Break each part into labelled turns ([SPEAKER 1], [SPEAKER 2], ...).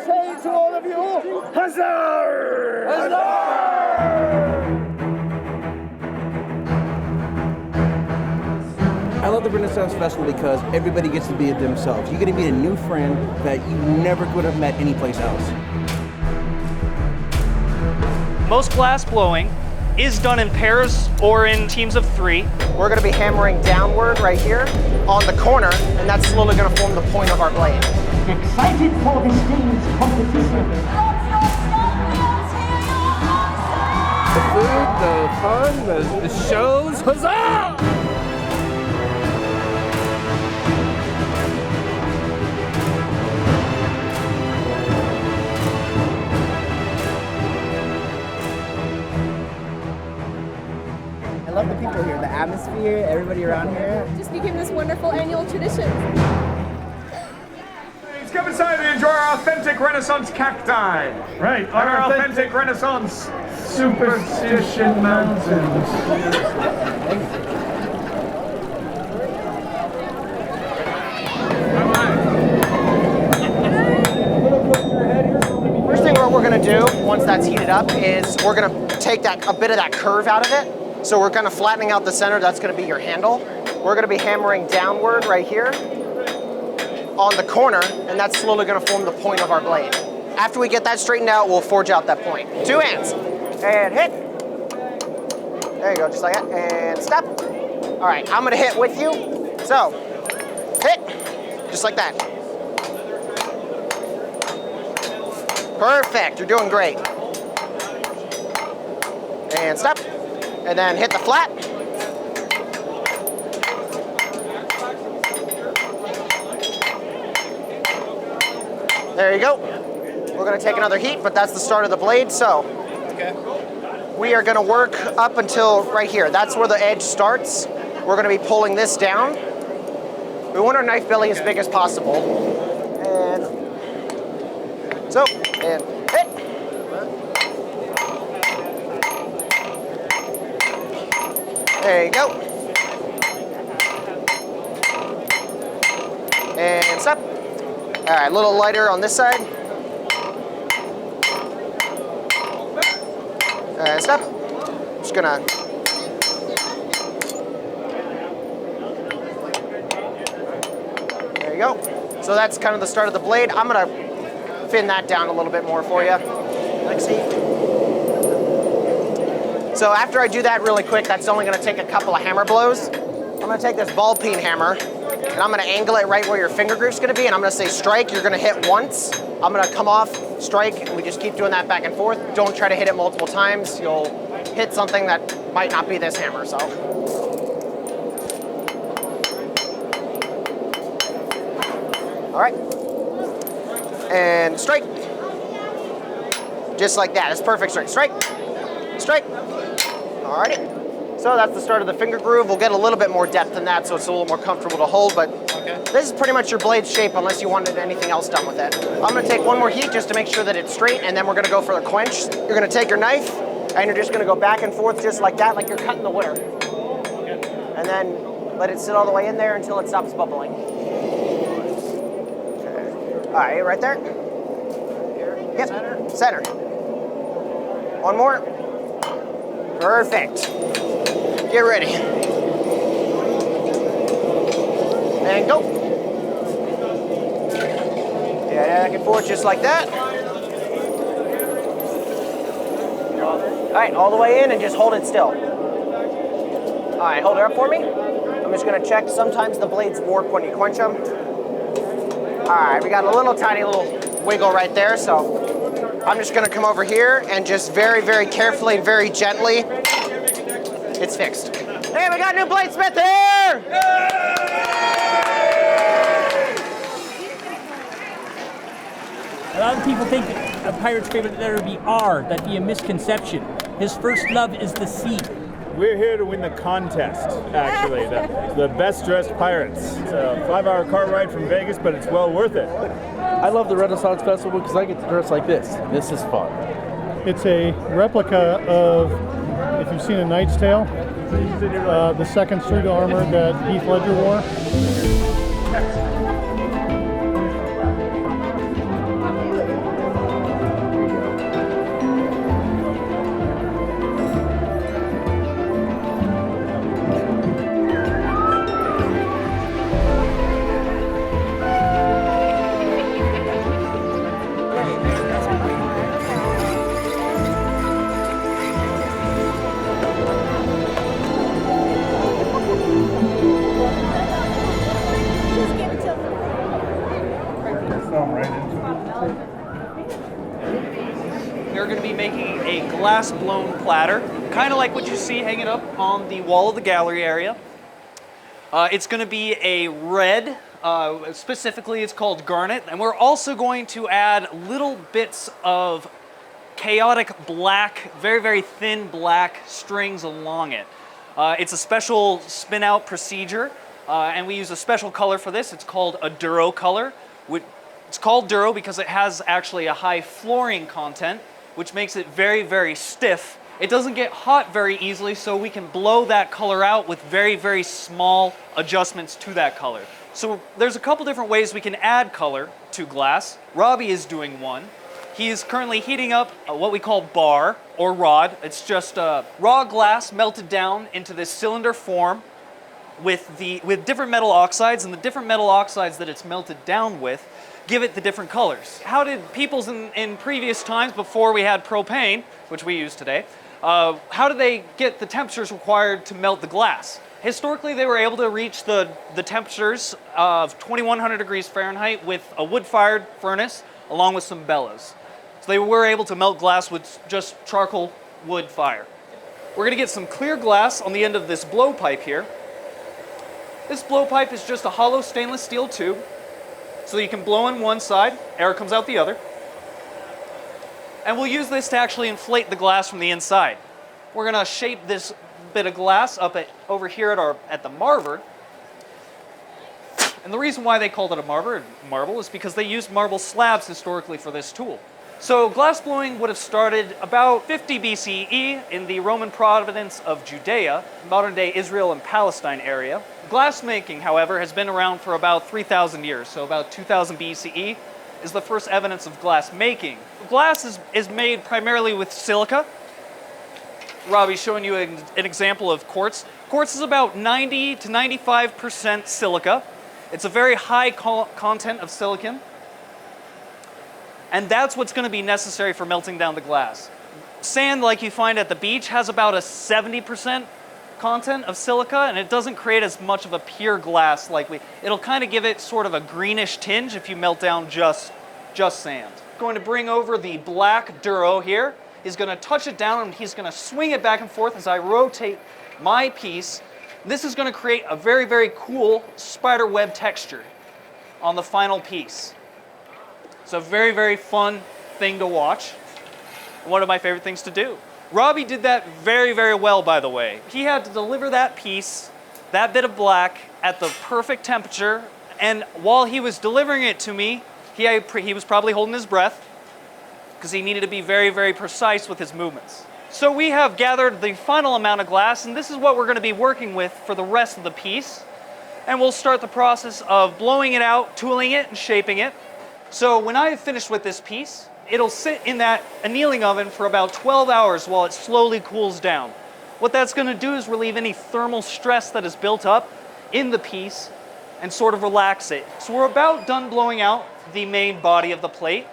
[SPEAKER 1] say to all of you, Huzzah! Huzzah!
[SPEAKER 2] I love the Renaissance Festival because everybody gets to be themselves. You get to meet a new friend that you never could have met anyplace else.
[SPEAKER 3] Most glass blowing is done in pairs or in teams of 3.
[SPEAKER 4] We're going to be hammering downward right here on the corner, and that's slowly going to form the point of our blade.
[SPEAKER 1] Excited for this day's competition.
[SPEAKER 2] The food, the fun, the shows, huzzah!
[SPEAKER 5] I love the people here, the atmosphere, everybody around here.
[SPEAKER 6] Just became this wonderful annual tradition.
[SPEAKER 7] Let's come inside and enjoy our authentic Renaissance cacti. Right, our authentic Renaissance superstition mountains.
[SPEAKER 4] First thing what we're going to do once that's heated up is we're going to take a bit of that curve out of it. So we're kind of flattening out the center. That's going to be your handle. We're going to be hammering downward right here on the corner, and that's slowly going to form the point of our blade. After we get that straightened out, we'll forge out that point. 2 hands, and hit. There you go, just like that, and stop. All right, I'm going to hit with you. So, hit, just like that. Perfect, you're doing great. And stop. And then hit the flat. There you go. We're going to take another heat, but that's the start of the blade. So we are going to work up until right here. That's where the edge starts. We're going to be pulling this down. We want our knife belly as big as possible. And so, and hit. There you go. And stop. All right, a little lighter on this side. And stop. Just gonna. There you go. So that's kind of the start of the blade. I'm gonna thin that down a little bit more for you. Let's see. So after I do that really quick, that's only gonna take a couple of hammer blows. I'm gonna take this ball peen hammer and I'm gonna angle it right where your finger group's gonna be, and I'm gonna say strike. You're gonna hit once. I'm gonna come off, strike, and we just keep doing that back and forth. Don't try to hit it multiple times. You'll hit something that might not be this hammer, so. All right. And strike. Just like that, it's perfect strike. Strike, strike. Alrighty. So that's the start of the finger groove. We'll get a little bit more depth than that, so it's a little more comfortable to hold, but this is pretty much your blade shape unless you wanted anything else done with it. I'm gonna take one more heat just to make sure that it's straight, and then we're gonna go for the quench. You're gonna take your knife, and you're just gonna go back and forth just like that, like you're cutting the wood. And then let it sit all the way in there until it stops bubbling. Okay. All right, right there. Yep, center. One more. Perfect. Get ready. And go. Yeah, back and forth just like that. All right, all the way in and just hold it still. All right, hold it up for me. I'm just gonna check. Sometimes the blades warp when you quench them. All right, we got a little tiny little wiggle right there, so I'm just gonna come over here and just very, very carefully and very gently, it's fixed. Hey, we got a new bladesmith here!
[SPEAKER 8] A lot of people think a pirate's favorite letter would be R. That'd be a misconception. His first love is the sea.
[SPEAKER 7] We're here to win the contest, actually, the best dressed pirates. It's a 5-hour car ride from Vegas, but it's well worth it.
[SPEAKER 2] I love the Renaissance Festival because I get to dress like this. This is fun.
[SPEAKER 9] It's a replica of, if you've seen A Knight's Tale, the second suit of armor that Heath Ledger wore. come right into
[SPEAKER 3] We're going to be making a glass-blown platter, kind of like what you see hanging up on the wall of the gallery area. It's going to be a red, specifically it's called garnet, and we're also going to add little bits of chaotic black, very, very thin black strings along it. It's a special spin-out procedure, and we use a special color for this. It's called a duro color. It's called duro because it has actually a high fluorine content, which makes it very, very stiff. It doesn't get hot very easily, so we can blow that color out with very, very small adjustments to that color. So there's a couple different ways we can add color to glass. Robbie is doing one. He is currently heating up what we call bar or rod. It's just raw glass melted down into this cylinder form with different metal oxides, and the different metal oxides that it's melted down with give it the different colors. How did peoples in previous times, before we had propane, which we use today, how did they get the temperatures required to melt the glass? Historically, they were able to reach the temperatures of 2100 degrees Fahrenheit with a wood-fired furnace along with some bellows. So they were able to melt glass with just charcoal wood fire. We're gonna get some clear glass on the end of this blowpipe here. This blowpipe is just a hollow stainless steel tube, so you can blow in one side, air comes out the other. And we'll use this to actually inflate the glass from the inside. We're gonna shape this bit of glass up over here at the marver. And the reason why they called it a marble is because they used marble slabs historically for this tool. So glass blowing would have started about 50 BCE in the Roman province of Judea, modern-day Israel and Palestine area. Glass making, however, has been around for about 3,000 years, so about 2000 BCE is the first evidence of glass making. Glass is made primarily with silica. Robbie's showing you an example of quartz. Quartz is about 90 to 95% silica. It's a very high content of silicon. And that's what's going to be necessary for melting down the glass. Sand, like you find at the beach, has about a 70% content of silica, and it doesn't create as much of a pure glass it'll kind of give it sort of a greenish tinge if you melt down just sand. Going to bring over the black duro here. He's going to touch it down and he's going to swing it back and forth as I rotate my piece. This is going to create a very, very cool spider web texture on the final piece. It's a very, very fun thing to watch. One of my favorite things to do. Robbie did that very, very well, by the way. He had to deliver that piece, that bit of black, at the perfect temperature, and while he was delivering it to me, he was probably holding his breath because he needed to be very, very precise with his movements. So we have gathered the final amount of glass, and this is what we're going to be working with for the rest of the piece. And we'll start the process of blowing it out, tooling it, and shaping it. So when I have finished with this piece, it'll sit in that annealing oven for about 12 hours while it slowly cools down. What that's going to do is relieve any thermal stress that is built up in the piece and sort of relax it. So we're about done blowing out the main body of the plate,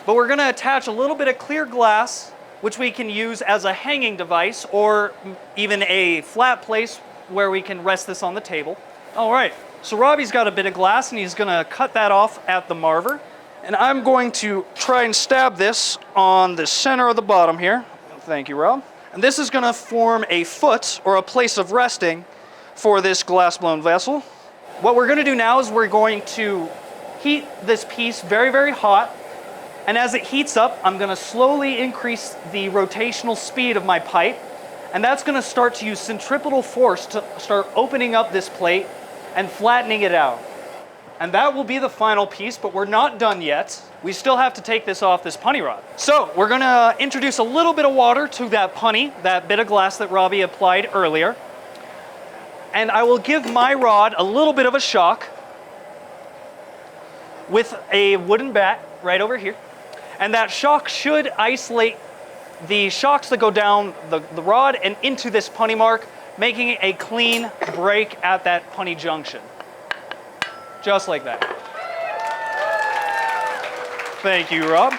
[SPEAKER 3] but we're going to attach a little bit of clear glass, which we can use as a hanging device or even a flat place where we can rest this on the table. All right, so Robbie's got a bit of glass and he's going to cut that off at the marver. And I'm going to try and stab this on the center of the bottom here. Thank you, Rob. And this is going to form a foot or a place of resting for this glass-blown vessel. What we're going to do now is we're going to heat this piece very, very hot. And as it heats up, I'm going to slowly increase the rotational speed of my pipe. And that's going to start to use centripetal force to start opening up this plate and flattening it out. And that will be the final piece, but we're not done yet. We still have to take this off this punny rod. So we're going to introduce a little bit of water to that punny, that bit of glass that Robbie applied earlier. And I will give my rod a little bit of a shock with a wooden bat right over here. And that shock should isolate the shocks that go down the rod and into this punny mark, making a clean break at that punny junction. Just like that. Thank you, Rob.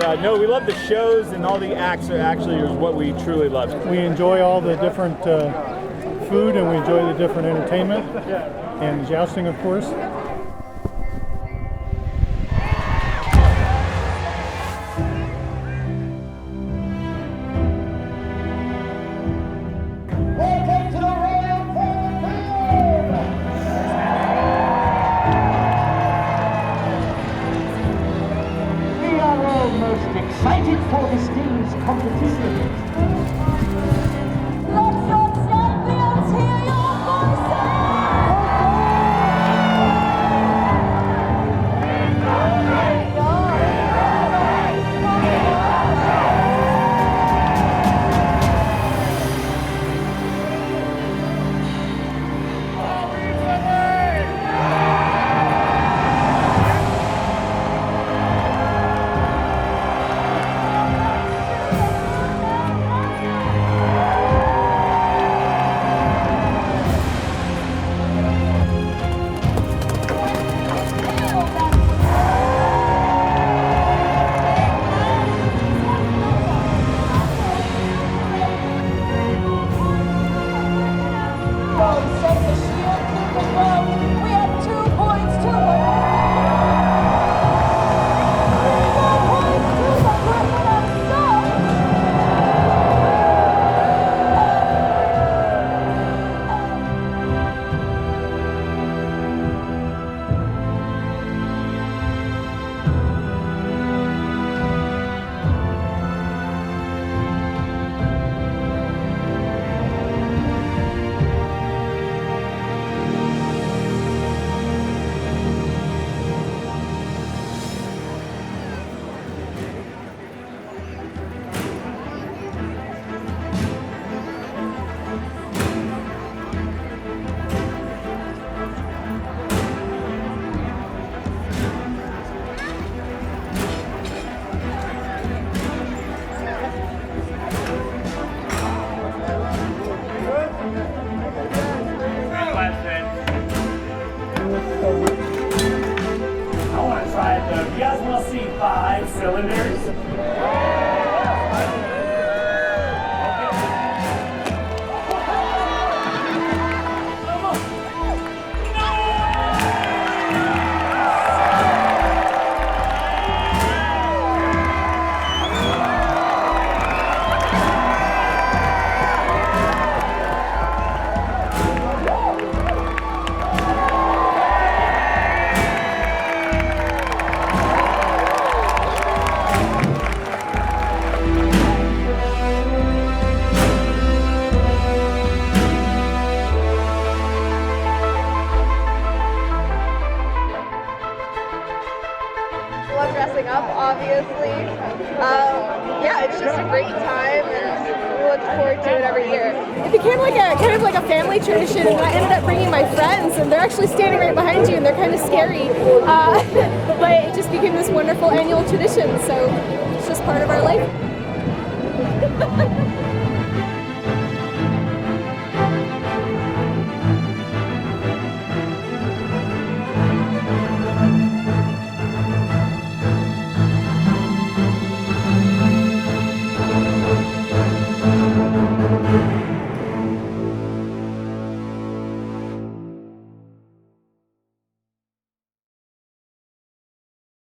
[SPEAKER 10] But no, we love the shows, and all the acts are actually is what we truly love.
[SPEAKER 9] We enjoy all the different food, and we enjoy the different entertainment, and jousting, of course.
[SPEAKER 1] Excited for this day's competition.
[SPEAKER 6] Let your champions hear your
[SPEAKER 1] I want to try it though. You guys want to see 5 cylinders?
[SPEAKER 6] Love dressing up, obviously. Yeah, it's just a great time, and we look forward to it every year. It became like a kind of like a family tradition, and I ended up bringing my friends, and they're actually standing right behind you, and they're kind of scary. But it just became this wonderful annual tradition, so it's just part of our life.